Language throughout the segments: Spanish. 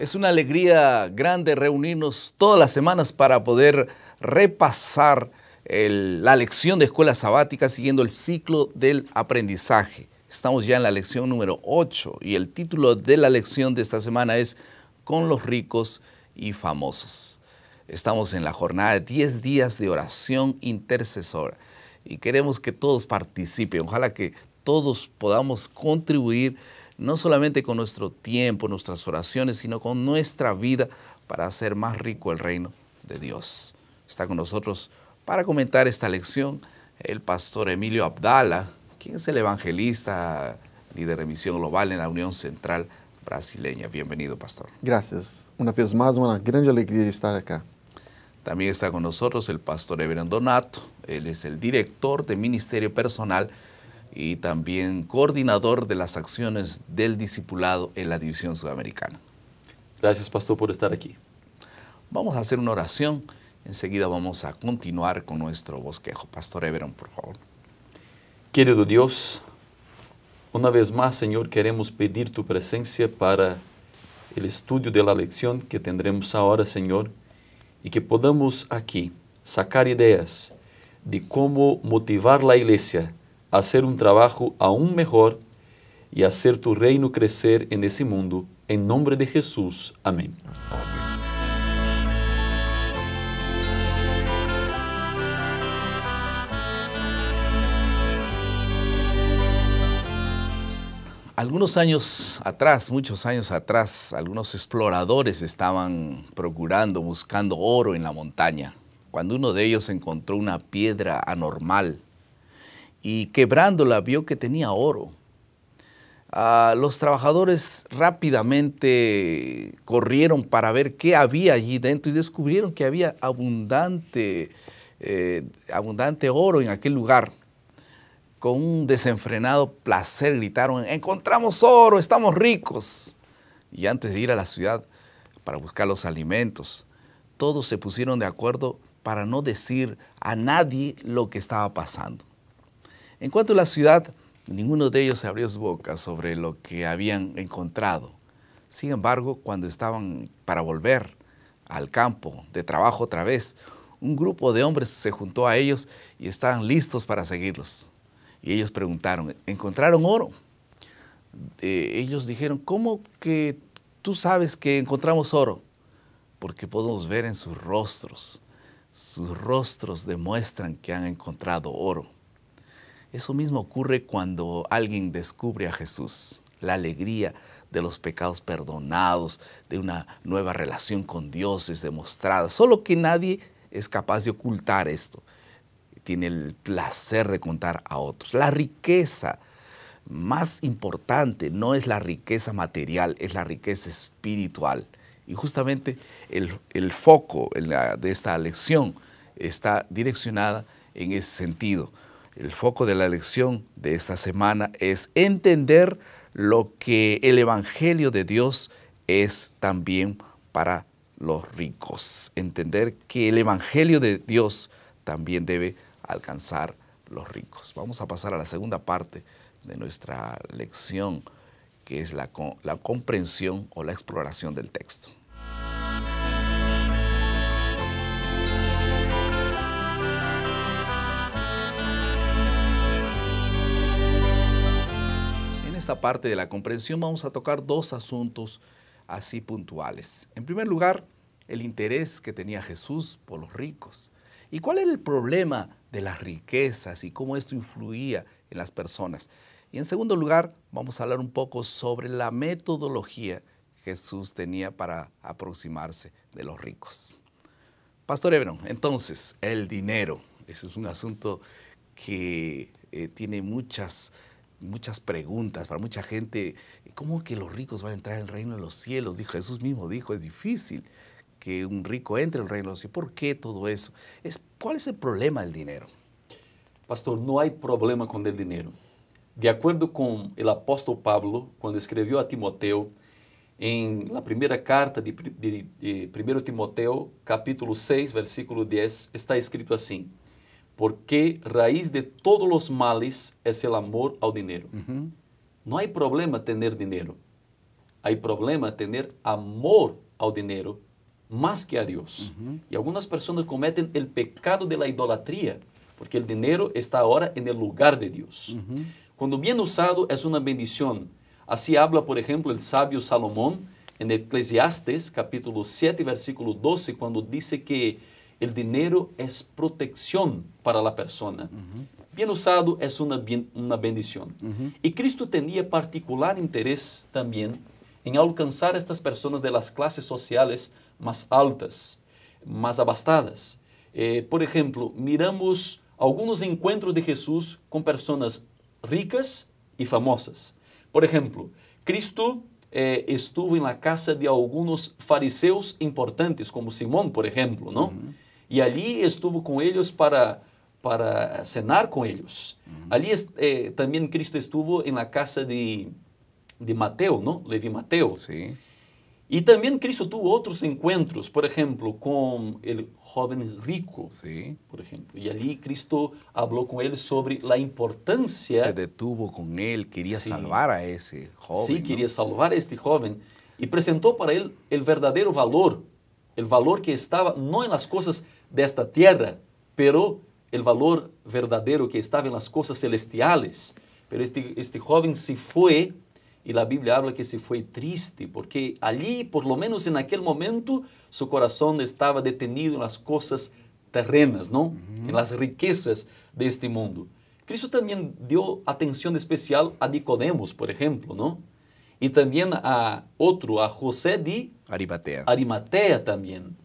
Es una alegría grande reunirnos todas las semanas para poder repasar la lección de escuela sabática siguiendo el ciclo del aprendizaje. Estamos ya en la lección número 8 y el título de la lección de esta semana es Con los ricos y famosos. Estamos en la jornada de 10 días de oración intercesora y queremos que todos participen. Ojalá que todos podamos contribuir no solamente con nuestro tiempo, nuestras oraciones, sino con nuestra vida para hacer más rico el reino de Dios. Está con nosotros para comentar esta lección el pastor Emilio Abdala, quien es el evangelista, líder de misión global en la Unión Central Brasileña. Bienvenido, pastor. Gracias. Una vez más, una grande alegría estar acá. También está con nosotros el pastor Everton Donato. Él es el director de Ministerio Personal y también coordinador de las acciones del discipulado en la División Sudamericana. Gracias, pastor, por estar aquí. Vamos a hacer una oración. Enseguida vamos a continuar con nuestro bosquejo. Pastor Everton, por favor. Querido Dios, una vez más, Señor, queremos pedir tu presencia para el estudio de la lección que tendremos ahora, Señor, y que podamos aquí sacar ideas de cómo motivar la iglesia a hacer un trabajo aún mejor y hacer tu reino crecer en ese mundo. En nombre de Jesús. Amén. Algunos años atrás, muchos años atrás, algunos exploradores estaban buscando oro en la montaña, cuando uno de ellos encontró una piedra anormal y quebrándola vio que tenía oro. Los trabajadores rápidamente corrieron para ver qué había allí dentro y descubrieron que había abundante oro en aquel lugar. Con un desenfrenado placer gritaron: ¡encontramos oro, estamos ricos! Y antes de ir a la ciudad para buscar los alimentos, todos se pusieron de acuerdo para no decir a nadie lo que estaba pasando. En cuanto a la ciudad, ninguno de ellos se abrió su boca sobre lo que habían encontrado. Sin embargo, cuando estaban para volver al campo de trabajo otra vez, un grupo de hombres se juntó a ellos y estaban listos para seguirlos. Y ellos preguntaron: ¿encontraron oro? Ellos dijeron: ¿cómo que tú sabes que encontramos oro? Porque podemos ver en sus rostros. Sus rostros demuestran que han encontrado oro. Eso mismo ocurre cuando alguien descubre a Jesús. La alegría de los pecados perdonados, de una nueva relación con Dios es demostrada. Solo que nadie es capaz de ocultar esto. Tiene el placer de contar a otros. La riqueza más importante no es la riqueza material, es la riqueza espiritual. Y justamente el foco de esta lección está direccionada en ese sentido. El foco de la lección de esta semana es entender lo que el Evangelio de Dios es también para los ricos. Entender que el Evangelio de Dios también debe alcanzar los ricos. Vamos a pasar a la segunda parte de nuestra lección, que es la comprensión o la exploración del texto. En esta parte de la comprensión vamos a tocar dos asuntos así puntuales. En primer lugar, el interés que tenía Jesús por los ricos. ¿Y cuál era el problema de las riquezas y cómo esto influía en las personas? Y en segundo lugar, vamos a hablar un poco sobre la metodología que Jesús tenía para aproximarse de los ricos. Pastor Everton, entonces, el dinero. Ese es un asunto que tiene muchas preguntas para mucha gente. ¿Cómo que los ricos van a entrar en el reino de los cielos? Jesús mismo dijo, es difícil que un rico entre en el reino de los cielos. ¿Por qué todo eso? ¿Cuál es el problema del dinero? Pastor, no hay problema con el dinero. De acuerdo con el apóstol Pablo, cuando escribió a Timoteo, en la primera carta de 1 Timoteo, capítulo 6, versículo 10, está escrito así: porque raíz de todos los males es el amor al dinero. No hay problema tener dinero. hay problema tener amor al dinero más que a Dios. Y algunas personas cometen el pecado de la idolatría, porque el dinero está ahora en el lugar de Dios. Cuando bien usado es una bendición. Así habla, por ejemplo, el sabio Salomón en Eclesiastes, capítulo 7, versículo 12, cuando dice que el dinero es protección para la persona. Bien usado es una bendición. Y Cristo tenía particular interés también en alcanzar a estas personas de las clases sociales más altas, más abastadas. Por ejemplo, miramos algunos encuentros de Jesús con personas ricas y famosas. Por ejemplo, Cristo estuvo en la casa de algunos fariseos importantes, como Simón, por ejemplo, ¿no? Y allí estuvo con ellos para cenar con ellos. Allí también Cristo estuvo en la casa de Mateo, ¿no? Levi Mateo. Sí. Y también Cristo tuvo otros encuentros, por ejemplo, con el joven rico, Sí. por ejemplo. Y allí Cristo habló con él sobre la importancia. Se detuvo con él, quería Sí. salvar a ese joven. Sí, ¿no? quería salvar a este joven. Y presentó para él el verdadero valor. El valor que estaba no en las cosas de esta tierra, pero el valor verdadero que estaba en las cosas celestiales. Pero este joven se fue. Y la Biblia habla que se fue triste, porque allí, por lo menos en aquel momento, su corazón estaba detenido en las cosas terrenas, ¿no? En las riquezas de este mundo. Cristo también dio atención especial a Nicodemos, por ejemplo, ¿no? Y también a José de Arimatea. Arimatea también.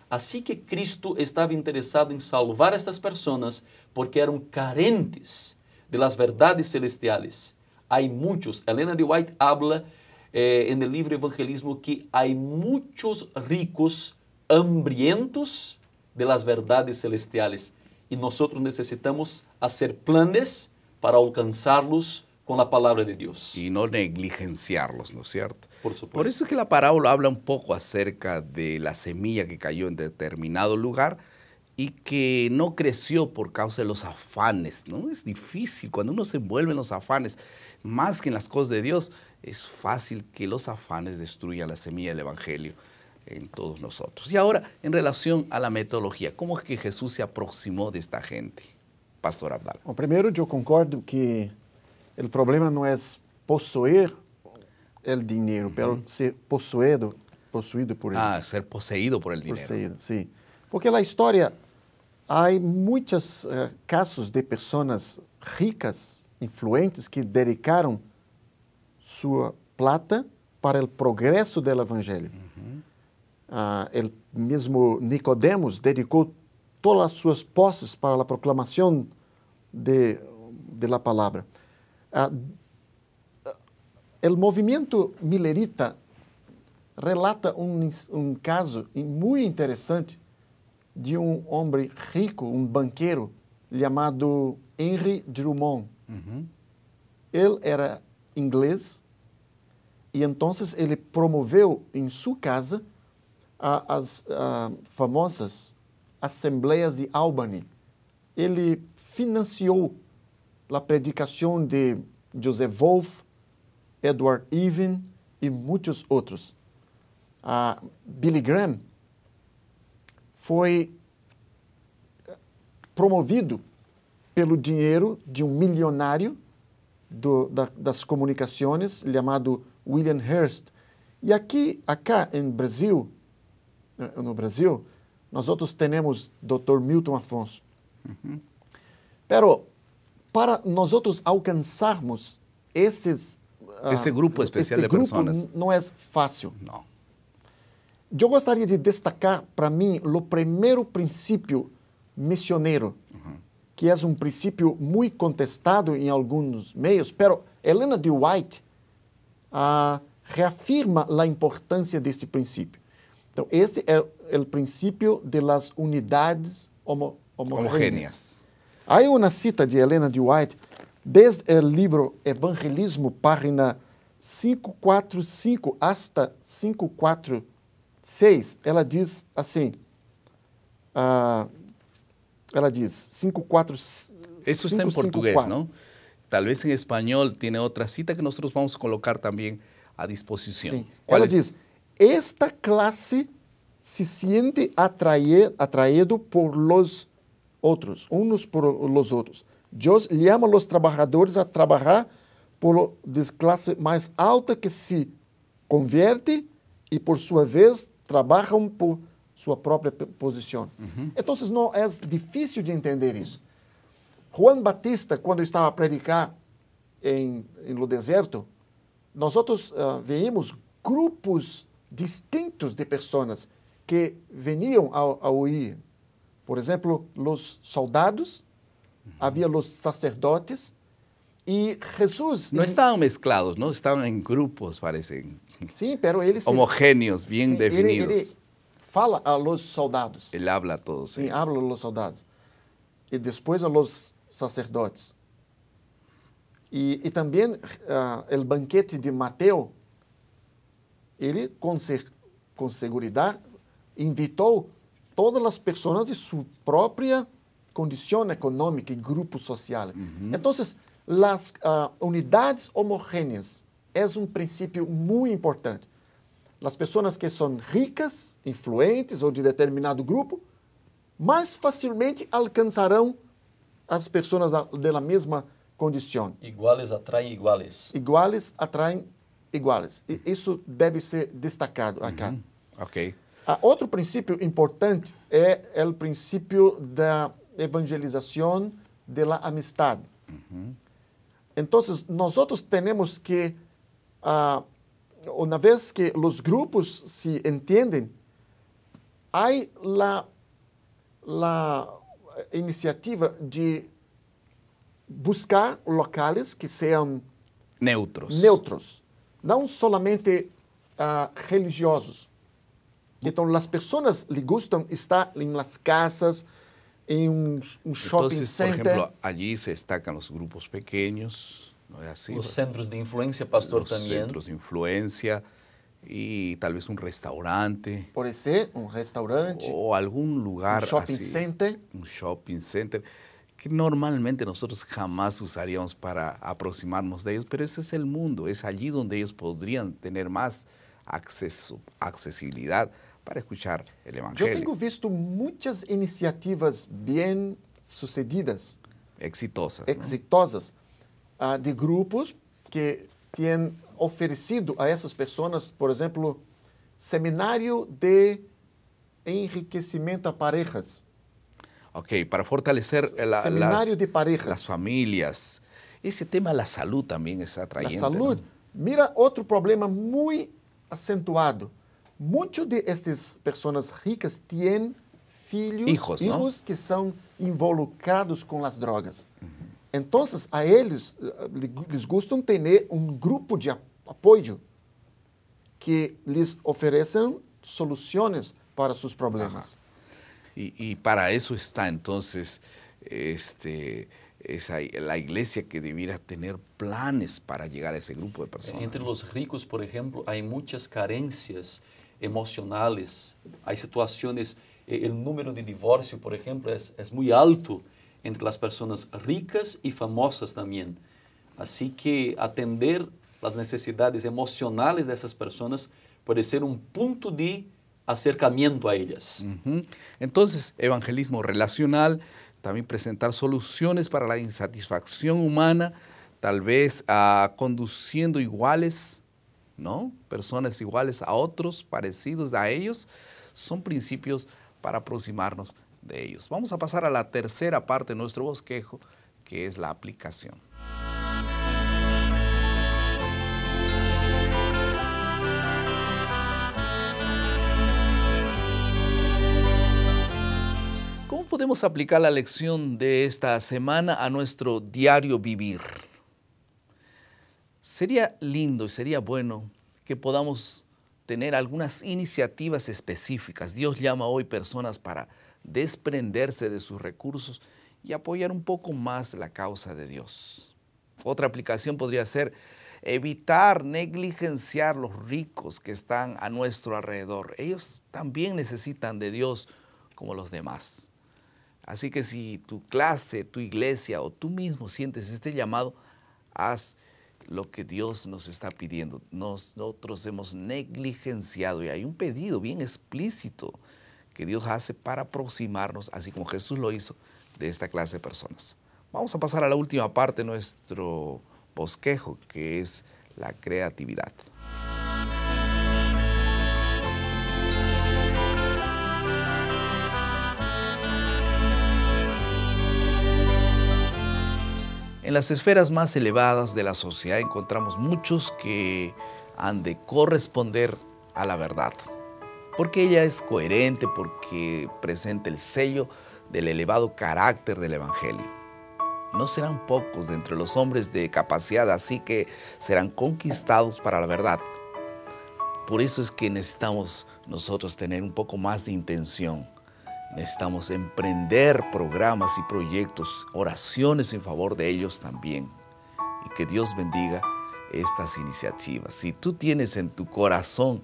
Así que Cristo estaba interesado en salvar a estas personas porque eran carentes de las verdades celestiales. Hay muchos. Elena de White habla en el libro Evangelismo que hay muchos ricos hambrientos de las verdades celestiales y nosotros necesitamos hacer planes para alcanzarlos con la palabra de Dios. Y no negligenciarlos, ¿no es cierto? Por supuesto. Por eso es que la parábola habla un poco acerca de la semilla que cayó en determinado lugar y que no creció por causa de los afanes, ¿no? Es difícil cuando uno se envuelve en los afanes, más que en las cosas de Dios, es fácil que los afanes destruyan la semilla del Evangelio en todos nosotros. Y ahora, en relación a la metodología, ¿cómo es que Jesús se aproximó de esta gente? Pastor Abdala. Bom, primeiro, eu concordo que o problema não é possuir o dinheiro, pero ser possuído por ele. Ah, ser poseído por el dinero. Poseído, sim. Porque na história há muitos casos de pessoas ricas, influentes, que dedicaram sua plata para o progresso do evangelho. O mesmo Nicodemos dedicou todas as suas posses para a proclamação de la palavra. O movimento milerita relata um caso muito interessante de homem rico, banqueiro, chamado Henry Drummond. Ele era inglês e então ele promoveu em sua casa as famosas Assembleias de Albany. Ele financiou a predicação de Joseph Wolff, Edward Even e muitos outros. Billy Graham foi promovido pelo dinheiro de milionário das comunicações, chamado William Hearst. E acá no Brasil, nós outros temos Dr. Milton Afonso. Pero para nós outros alcançarmos esse grupo especial de pessoas, não é fácil. Não. Eu gostaria de destacar para mim o primeiro princípio missioneiro, que é princípio muito contestado em alguns meios, pero Elena de White reafirma a importância desse princípio. Então, esse é o princípio de las unidades homogêneas. Há uma cita de Elena de White, desde o livro Evangelismo, página 545 hasta 546, ela diz assim, ela diz 545. Esto está en portugués, ¿no? Tal vez en español tiene otra cita que nosotros vamos a colocar también a disposición. Sim. ¿Cuál Ela es? diz, esta classe se siente atraído por los outros, unos por los outros. Deus chama os trabalhadores a trabalhar por classe mais alta que se converte e, por sua vez, trabalham por sua própria posição. Então, não é difícil de entender isso. Juan Batista, quando estava a predicar no deserto, nós veíamos grupos distintos de pessoas que veniam a ouvir. Por exemplo, os soldados, havia os sacerdotes, e Jesus... No estaban mezclados, ¿no? Estaban en grupos, parecen. Sim, pero ele Homogéneos, bien sim, definidos. Ele fala a los soldados. Él habla a todos Sim, ellos. habla a los soldados. E depois a los sacerdotes. E também o banquete de Mateus, ele com segurança invitou todas as pessoas de sua própria condição econômica e grupo social. Então, as unidades homogêneas é princípio muito importante. As pessoas que são ricas, influentes ou de determinado grupo, mais facilmente alcançarão as pessoas da mesma condição. Iguales atraem iguales. Iguales atraem iguales. E isso deve ser destacado acá. Ok. Outro princípio importante é o princípio da evangelização da amistade. Então, nós temos que, uma vez que os grupos se entendem, há a iniciativa de buscar locais que sejam neutros, não solamente religiosos. Então, as pessoas lhe gustam estar em las casas, em shopping Entonces, center. por ejemplo, allí se destacan los grupos pequeños, ¿no es así? Los centros de influencia, pastor, Los también. centros de influencia y tal vez un restaurante Pode ser restaurante, o algún lugar shopping así, center. un shopping center que normalmente nosotros jamás usaríamos para aproximarnos de ellos, pero ese es el mundo, es allí donde ellos podrían tener más accesibilidad para escuchar el Eu Evangelio. tenho visto muitas iniciativas bem sucedidas, Exitosas. ¿no? exitosas, de grupos que têm oferecido a essas pessoas, por exemplo, seminário de enriquecimento a parejas. Ok, para fortalecer Seminario de parejas. las familias. Ese tema de la salud también es A atrayente. saúde. ¿no? Mira outro problema muito acentuado. Muitas destas pessoas ricas têm filhos, Hijos, ¿no? que são involucrados com as drogas. Então, a eles lhes gustam ter grupo de apoio que lhes oferecem soluções para seus problemas. Y para eso está entonces la iglesia que debiera tener planes para llegar a ese grupo de personas. Entre los ricos, por ejemplo, hay muchas carencias emocionales, hay situaciones, el número de divorcio, por ejemplo, es muy alto entre las personas ricas y famosas también. Así que atender las necesidades emocionales de esas personas puede ser un punto de acercamiento a ellas. Entonces, evangelismo relacional, también presentar soluciones para la insatisfacción humana, tal vez conduciendo iguales, ¿no? Personas iguales a otros, parecidos a ellos, son principios para aproximarnos de ellos. Vamos a pasar a la tercera parte de nuestro bosquejo, que es la aplicación. ¿Cómo podemos aplicar la lección de esta semana a nuestro diario vivir? Sería lindo y sería bueno que podamos tener algunas iniciativas específicas. Dios llama hoy personas para desprenderse de sus recursos y apoyar un poco más la causa de Dios. Otra aplicación podría ser evitar negligenciar los ricos que están a nuestro alrededor. Ellos también necesitan de Dios como los demás. Así que si tu clase, tu iglesia o tú mismo sientes este llamado, haz lo que Dios nos está pidiendo. Nosotros hemos negligenciado y hay un pedido bien explícito que Dios hace para aproximarnos, así como Jesús lo hizo, de esta clase de personas. Vamos a pasar a la última parte de nuestro bosquejo, que es la creatividad. En las esferas más elevadas de la sociedad encontramos muchos que han de corresponder a la verdad, porque ella es coherente, porque presenta el sello del elevado carácter del Evangelio. No serán pocos de entre los hombres de capacidad, así que serán conquistados para la verdad. Por eso es que necesitamos nosotros tener un poco más de intención. Necesitamos emprender programas y proyectos, oraciones en favor de ellos también. Y que Dios bendiga estas iniciativas. Si tú tienes en tu corazón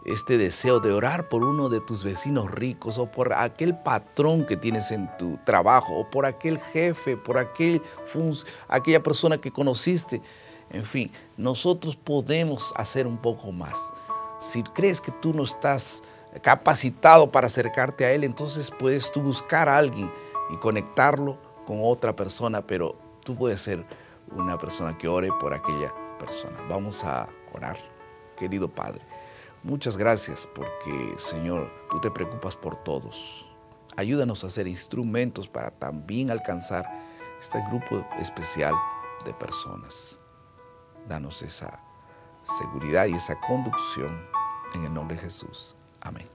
este deseo de orar por uno de tus vecinos ricos o por aquel patrón que tienes en tu trabajo o por aquel jefe, por aquella persona que conociste, en fin, nosotros podemos hacer un poco más. Si crees que tú no estás capacitado para acercarte a Él, entonces puedes tú buscar a alguien y conectarlo con otra persona, pero tú puedes ser una persona que ore por aquella persona. Vamos a orar. Querido Padre, muchas gracias porque, Señor, tú te preocupas por todos. Ayúdanos a ser instrumentos para también alcanzar este grupo especial de personas. Danos esa seguridad y esa conducción en el nombre de Jesús. Amén.